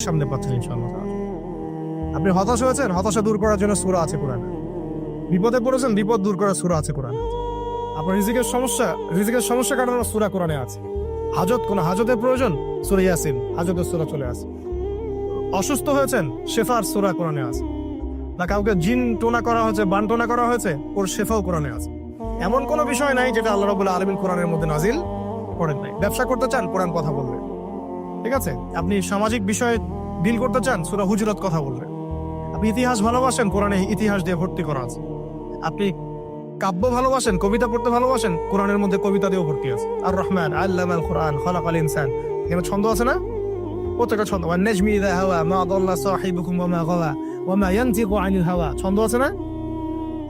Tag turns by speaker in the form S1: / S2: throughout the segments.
S1: সামনে পাচ্ছেন ইনশাআল্লাহ। আপনি হতাশ হয়েছেন, হতাশা দূর করার জন্য সূরা আছে কোরআনে। বিপদে পড়েছেন, বিপদ দূর করার সূরা আছে কোরআনে। আপনার রিজিকের সমস্যা কাটানোর সূরা কোরআনে আছে। কোনো হাজতের প্রয়োজন, সূরা ইয়াসিন, হাজতের সূরা চলে আসে। অসুস্থ হয়েছেন, শেফার সূরা কোরআনে আছে। না কাউকে জিন টোনা করা হয়েছে, বান টোনা করা হয়েছে, ওর শেফাও কোরআনে আছে। এমন কোনো বিষয় নাই যেটা আল্লাহ রাব্বুল আলামিন কোরআনের মধ্যে নাজিল করেন নাই। ব্যবসা করতে চান, কোরআন কথা বলবে। ঠিক আছে, আপনি সামাজিক বিষয়ে ডিল করতে চান, সূরা হুজুরাত কথা বলবে। আপনি ইতিহাস ভালোবাসেন, কোরআনে ইতিহাস দিয়ে ভর্তি করা আছে। আপনি কাব্য ভালোবাসেন, কবিতা পড়তে ভালোবাসেন, কোরআনের মধ্যে কবিতা দিয়েও ভর্তি আছে। আর রহমান আল্লামাল কোরআন খালাকাল ইনসান, এখানে ছন্দ আছে না? প্রত্যেকটা ছন্দ। ওয়ান নাজমি ইযা হাওয়া মা দাল্লা সাহিবুকুম ওয়া মা গাওয়া ওয়া মা ইয়ানতিকু আনিল হাওয়া, ছন্দ আছে না?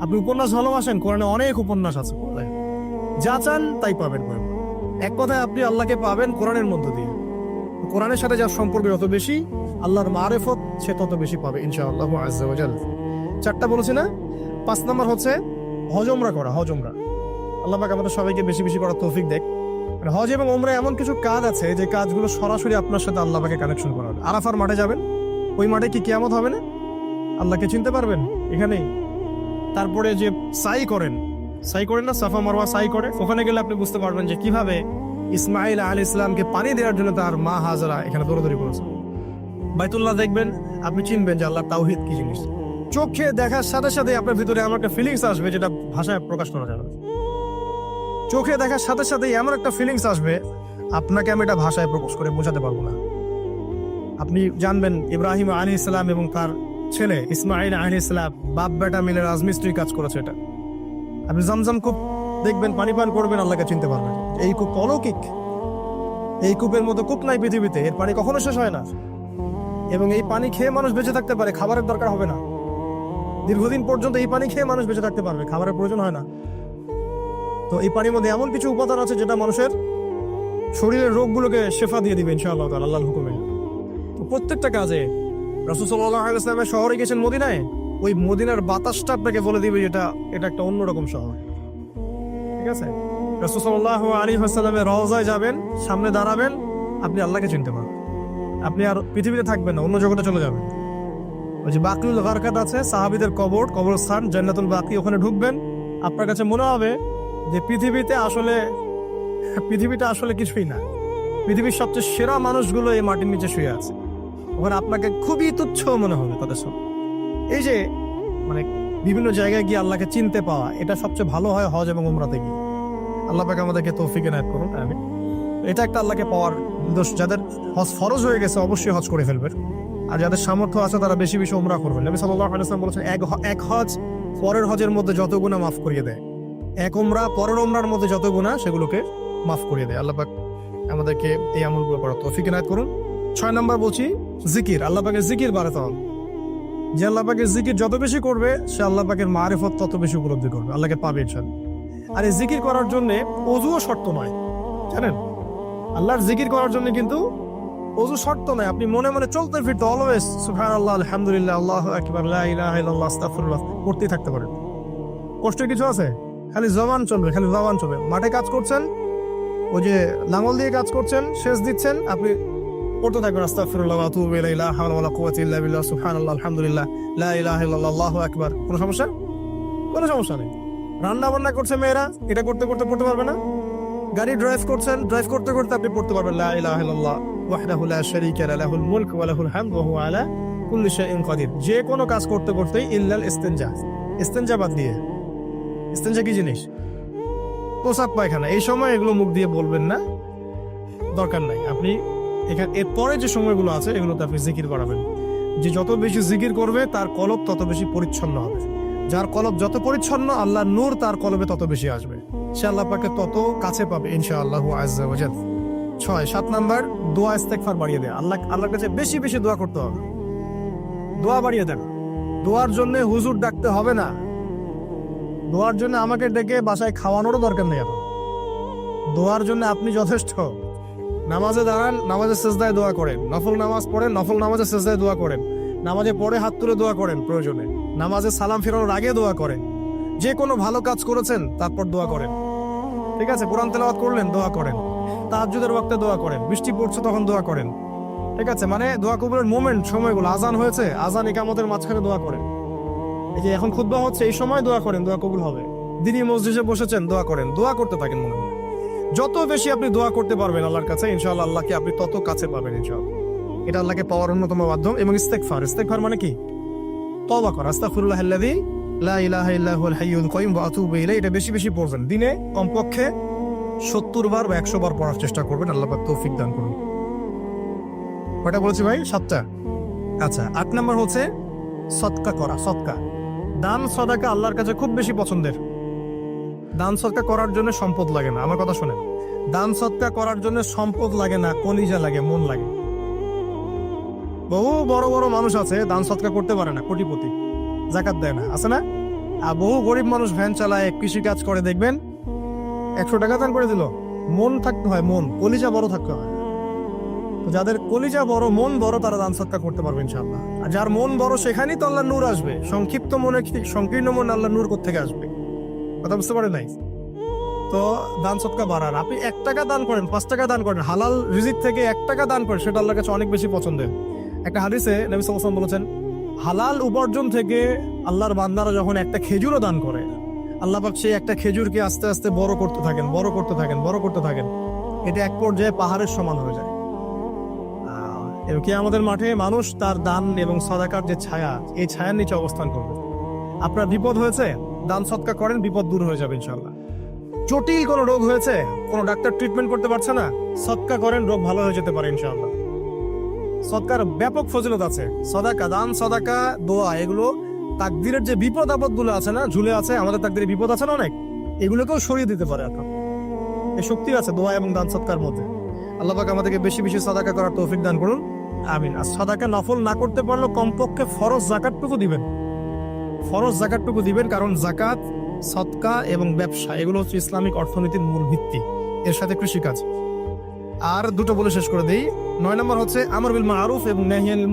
S1: আপনি উপন্যাস ভালোবাসেন, কোরআনে অনেক উপন্যাস আছে। যা চান তাই পাবেন। এক কথায় আপনি আল্লাহকে পাবেন কোরআনের মধ্য দিয়ে। কোরআনের সাথে যার সম্পর্ক যত বেশি, আল্লাহর মারেফত সে তত বেশি পাবে ইনশাআল্লাহু আযজা ওয়া জাল। 4টা বলেছি না? 5 নম্বর হচ্ছে হজ উমরা করা। হজ উমরা আল্লাহ পাক আমাদের সবাইকে বেশি বেশি করার তৌফিক দেখ। হজ এবং উমরা এমন কিছু কাজ আছে যে কাজগুলো সরাসরি আপনার সাথে আল্লাহ পাকে কানেকশন করা হবে। আরাফার মাঠে যাবেন, ওই মাঠে কি কিয়ামত হবে না? আল্লাহকে চিনতে পারবেন এখানেই। তারপরে যে সাই করেন না, সাফা মারওয়া সাই করে, ওখানে গেলে আপনি বুঝতে পারবেন যে কিভাবে ইসমাইল আলাইহিস সালামকে পানি দেওয়ার জন্য তার মা হাজরা এখানে দৌড়াদৌড়ি করেছে। বাইতুল্লাহ দেখবেন, আপনি চিনবেন যে আল্লাহর তাওহীদ কি জিনিস। চোখে দেখার সাথে সাথে আপনার ভিতরে এমন একটা ফিলিংস আসবে যেটা ভাষায় প্রকাশ করা যাবে না। চোখে দেখার সাথে সাথে এমন একটা ফিলিংস আসবে, আপনাকে আমি এটা ভাষায় প্রকাশ করে বোঝাতে পারবো না। আপনি জানবেন ইব্রাহিম আলাইহিস সালাম এবং তার ছেলে ইসমাইল আলাইহিস সালাম বাপ বেটা মিলে রাজমিস্ত্রি কাজ করেছে। এটা আপনি জামজাম কূপ দেখবেন, পানি পান করবেন, আল্লাহকে চিনতে পারবেন। এই কূপ অলৌকিক, এই কূপের মতো কূপ নাই পৃথিবীতে, এর পানি কখনো শেষ হয় না। এবং এই পানি খেয়ে মানুষ বেঁচে থাকতে পারে, খাবারের দরকার হবে না। দীর্ঘদিন পর্যন্ত এই পানি খেয়ে মানুষ বেঁচে থাকতে পারবে, খাবারের প্রয়োজন হয় না। তো এই পানির মধ্যে এমন কিছু উপাদান আছে যেটা মানুষের শরীরের রোগগুলোকে শেফা দিয়ে দিবে ইনশাআল্লাহ তাআলা আল্লাহর হুকুমে। তো প্রত্যেকটা কাজে রাসূল সাল্লাল্লাহু আলাইহি ওয়াসাল্লাম শহরে গেছেন মদিনায়, ওই মদিনার বাতাসটা আপনাকে বলে দিবে এটা একটা অন্যরকম শহর। ঠিক আছে, রাসূল সাল্লাল্লাহু আলাইহি ওয়াসাল্লামের রওজায় যাবেন, সামনে দাঁড়াবেন, আপনি আল্লাহকে চিনতে পারবেন। আপনি আর পৃথিবীতে থাকবেন না, অন্য জগতে চলে যাবেন। ওই যে বাকিউল গারকাত আছে, সাহাবীদের কবরস্থান জান্নাতুল বাকি, ওখানে ঢুকবেন, আপনার কাছে মনে হবে যে পৃথিবীটা আসলে কিছুই না। পৃথিবীর সবচেয়ে সেরা মানুষগুলো এই মাটির নিচে শুয়ে আছে। ওখানে আপনাকে খুবই তুচ্ছ মনে হবে তাদের সঙ্গে। এই যে মানে বিভিন্ন জায়গায় গিয়ে আল্লাহকে চিনতে পাওয়া, এটা সবচেয়ে ভালো হয় হজ এবং উমরাতে গিয়ে। আল্লাহ পাক আমাদেরকে তৌফিক এনায়েত করুন, আমিন। এটা একটা আল্লাহকে পাওয়ার দোষ। যাদের হজ ফরজ হয়ে গেছে অবশ্যই হজ করে ফেলবেন, আর যাদের সামর্থ্য আছে তারা বেশি বেশি উমরা করবেন। নবী সাল্লাল্লাহু আলাইহি ওয়াসাল্লাম বলেছেন, এক হজ পরের হজের মধ্যে যত গুনাহ মাফ করিয়ে দেয়, এক উমরা পরের উমরার মধ্যে যত গুনাহ সেগুলোকে মাফ করিয়ে দেয়। আল্লাহ পাক আমাদেরকে এই আমলগুলো করার তৌফিক এনায়েত করুন। 6 নম্বর বলছি জিকির। আল্লাহ পাকের জিকির বাড়াতে হবে। যে আল্লাহ পাকের জিকির যত বেশি করবে, সে আল্লাহ পাকের মারিফত তত বেশি উপলব্ধি করবে, আল্লাহকে পাবে ইনশাআল্লাহ। আর এই জিকির করার জন্য ওযুও শর্ত নয়, জানেন? আল্লাহর জিকির করার জন্য কিন্তু ওযু শর্ত নয়। আপনি মনে মনে চলতে ফিরতে অলওয়েজ সুবহানাল্লাহ, আলহামদুলিল্লাহ, আল্লাহু আকবার, লা ইলাহা ইল্লাল্লাহ, আস্তাগফিরুল্লাহ করতেই থাকতে পারেন। কষ্টের কিছু আছে? খালি জবান চলবে। মাঠে কাজ করছেন, ওই যে লাঙল দিয়ে কাজ করছেন, সেচ দিচ্ছেন, আপনি পড়তে থাকবেন আস্তাগফিরুল্লাহ ওয়া আতুবু ইলাইহি, লা হাওলা ওয়ালা কুওয়াতা ইল্লা বিল্লাহ, সুবহানাল্লাহ, আলহামদুলিল্লাহ, লা ইলাহা ইল্লাল্লাহ, আল্লাহু আকবার। কোনো সমস্যা নেই। রান্না বান্না করছে মেয়েরা, এটা করতে করতে পড়তে পারবে না? গাড়ি ড্রাইভ করতে করতে আপনি পড়তে পারবেন লা ইলাহা ইল্লাল্লাহ ওয়াহদাহু লা শারীকা লাহু, লাহুল মুলকু ওয়া লাহুল হামদু ওয়া হুয়া আলা কুল্লি শাইইন কাদির। যে কোনো কাজ করতে করতেই ইল্লাল ইস্তিনজা বাদ দিয়ে। ইস্তিনজা কি জিনিস? প্রসাব পায়খানা। এই সময় এগুলো মুখ দিয়ে বলবেন না, দরকার নাই। আপনি এখানে এরপরে যে সময়গুলো আছে এগুলোতে আপনি জিকির বাড়াবেন। যে যত বেশি জিকির করবে তার কলব তত বেশি পরিচ্ছন্ন হবে। যার কলব যত পরিচ্ছন্ন, আল্লাহর নূর তার কলবে তত বেশি আসবে, সে আল্লাহ পাকে তত কাছে পাবে ইনশাআল্লাহু আযজা ওয়া জাল। 7 নাম্বার দোয়া ইস্তেগফার বাড়িয়ে দেয়। আল্লাহর কাছে বেশি বেশি দোয়া করতে হবে। দোয়া বাড়িয়ে দেন। দোয়ার জন্য হুজুর ডাকতে হবে না। দোয়ার জন্য আমাকে ডেকে বাসায় খাওয়ানোরও দরকার নেই। এখন দোয়ার জন্য আপনি যথেষ্ট। নামাজে দাঁড়ান, নামাজের সেজদায় দোয়া করেন। নফল নামাজ পড়েন, নফল নামাজের সেজদায় দোয়া করেন। নামাজে পড়ে হাত তুলে দোয়া করেন প্রয়োজনে। নামাজে সালাম ফেরানোর আগে দোয়া করেন। যে কোনো ভালো কাজ করেছেন তারপর দোয়া করেন। ঠিক আছে, কোরআন তেলাওয়াত করলেন, দোয়া করেন। তাহাজ্জুদের ওয়াক্তে দোয়া করেন। বৃষ্টি পড়ছে তখন দোয়া করেন। ঠিক আছে, মানে দোয়া কবুলের মোমেন্ট, সময়গুলো, আজান হয়েছে, আজান ইকামতের মাঝখানে দোয়া করেন। এই যে এখন খুতবা হচ্ছে, এই সময় দোয়া করেন, দোয়া কবুল হবে। দিনই মসজিদে বসেছেন, দোয়া করেন, দোয়া করতে থাকেন মনে মনে। যত বেশি আপনি দোয়া করতে পারবেন আল্লাহর কাছে, ইনশাআল্লাহ আল্লাহকে আপনি তত কাছে পাবেন ইনশাআল্লাহ। এটা আল্লাহকে পাওয়ার অন্যতম মাধ্যম। এবং ইস্তেগফার, ইস্তেগফার মানে কি? তওবা করা। আস্তাগফিরুল্লাহাল্লাযী লা ইলাহা ইল্লা হুয়াল হাইয়ুল কাইয়ুম ওয়া আতুবু ইলাইহি। এটা বেশি বেশি পড়বেন, দিনে কমপক্ষে 70 বার বা 100 বার পড়ার চেষ্টা করবেন। আল্লাহ পাক তৌফিক দান করুন। কয়টা বলেছি ভাই? 7টা। আচ্ছা, 8 নম্বর হচ্ছে সদকা করা। সদকা, দান সদাকা আল্লাহর কাছে খুব বেশি পছন্দের। দান সদকা করার জন্য সম্পদ লাগে না, আমার কথা শোনেন। দান সদকা করার জন্য সম্পদ লাগে না, কলিজা লাগে, মন লাগে। বহু বড় বড় মানুষ আছে দান সদকা করতে পারে না, কোটিপতি, জাকাত দেয় না, আছে না? আর বহু গরিব মানুষ ভ্যান চালায়, কৃষি কাজ করে, দেখবেন 100 টাকা দান করে দিল। মন থাকতে হয়, মন, কলিজা বড় থাকতে হয়। তো যাদের কলিজা বড়, মন বড়, তারা দান সদকা করতে পারবে ইনশাআল্লাহ। আর যার মন বড়, সেখানেই তো আল্লাহ নূর আসবে। সংক্ষিপ্ত মনে, সংকীর্ণ মনে আল্লাহ নূর কোত্থেকে আসবে? কথা বুঝতে পারে নাই? তো দান সদকা বাড়ার, আপনি 1 টাকা দান করেন, 5 টাকা দান করেন, হালাল রিজিক থেকে 1 টাকা দান করেন, সেটা আল্লাহর কাছে অনেক বেশি পছন্দের। একটা হাদিসে নবী সাল্লাল্লাহু আলাইহি ওয়াসাল্লাম বলেছেন, হালাল উপার্জন থেকে আল্লাহর বান্দারা যখন একটা খেজুরও দান করে, আল্লাহ পাক সেই একটা খেজুরকে আস্তে আস্তে বড় করতে থাকেন, বড় করতে থাকেন, বড় করতে থাকেন। এটা এক পর্যায়ে পাহাড়ের সমান হয়ে যায়। এবং কিয়ামতের মাঠে মানুষ তার দান এবং সদাকার যে ছায়া, এই ছায়ার নিচে অবস্থান করবে। আপনার বিপদ হয়েছে, দান সদকা করেন, বিপদ দূর হয়ে যাবে ইনশাআল্লাহ। জটিল কোনো রোগ হয়েছে, কোনো ডাক্তার ট্রিটমেন্ট করতে পারছে না, সদকা করেন, রোগ ভালো হয়ে যেতে পারে ইনশাআল্লাহ। সদকার ব্যাপক ফজিলত আছে। সদাকা, দান সদাকা, দোয়া, এগুলো তাকদিরের যে বিপদ আপদ গুলো আছে না, ঝুলে আছে, আমাদের তাকদিরে বিপদ আছে না অনেক, এগুলোকেও সরিয়ে দিতে পারে আপনার। এই শক্তি আছে দোয়া এবং দান সদকার মধ্যে। আল্লাহ পাক আমাদেরকে বেশি বেশি সদাকা করার তৌফিক দান করুন, আমিন। আর সদাকা নফল না করতে পারলেও কমপক্ষে ফরজ যাকাতটুকু দিবেন, ফরজ যাকাতটুকু দিবেন। কারণ যাকাত, সদকা এবং ব্যবসা, এগুলো হচ্ছে ইসলামিক অর্থনীতির মূল ভিত্তি, এর সাথে কৃষিকাজ। আর দুটো বলে শেষ করে দেই। 9 নম্বর হচ্ছে আমর বিল মারুফ এবং নাহি আনিল